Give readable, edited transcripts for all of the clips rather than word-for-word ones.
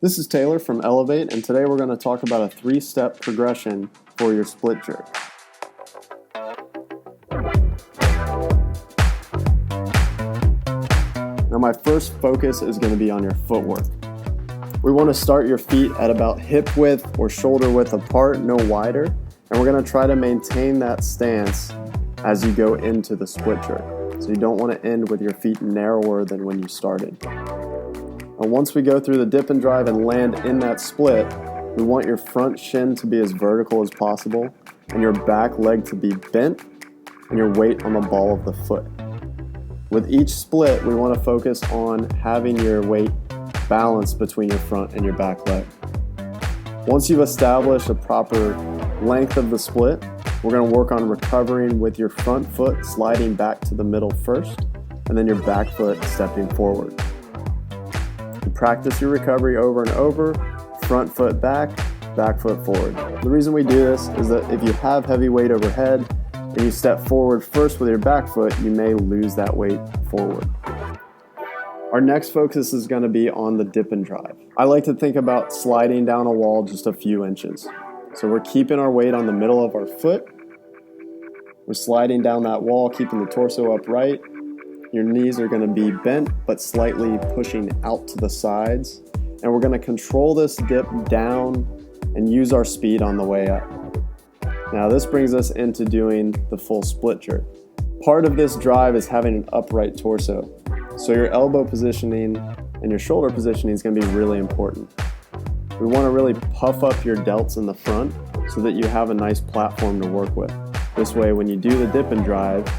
This is Taylor from Elevate, and today we're going to talk about a 3-step progression for your split jerk. Now my first focus is going to be on your footwork. We want to start your feet at about hip width or shoulder width apart, no wider, and we're going to try to maintain that stance as you go into the split jerk. So you don't want to end with your feet narrower than when you started. And once we go through the dip and drive and land in that split, we want your front shin to be as vertical as possible and your back leg to be bent and your weight on the ball of the foot. With each split, we want to focus on having your weight balanced between your front and your back leg. Once you've established a proper length of the split, we're going to work on recovering with your front foot sliding back to the middle first and then your back foot stepping forward. Practice your recovery over and over, front foot back foot forward. The reason we do this is that if you have heavy weight overhead and you step forward first with your back foot, you may lose that weight forward. Our next focus is going to be on the dip and drive. I like to think about sliding down a wall just a few inches. So we're keeping our weight on the middle of our foot. We're sliding down that wall, keeping the torso upright. Your knees are going to be bent but slightly pushing out to the sides. And we're going to control this dip down and use our speed on the way up. Now this brings us into doing the full split jerk. Part of this drive is having an upright torso. So your elbow positioning and your shoulder positioning is going to be really important. We want to really puff up your delts in the front so that you have a nice platform to work with. This way when you do the dip and drive,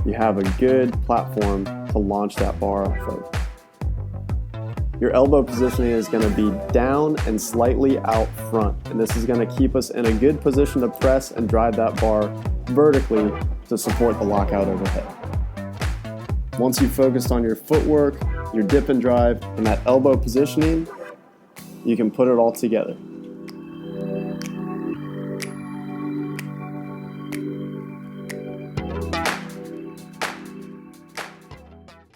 you have a good platform to launch that bar off of. Your elbow positioning is going to be down and slightly out front, and this is going to keep us in a good position to press and drive that bar vertically to support the lockout overhead. Once you've focused on your footwork, your dip and drive, and that elbow positioning, you can put it all together.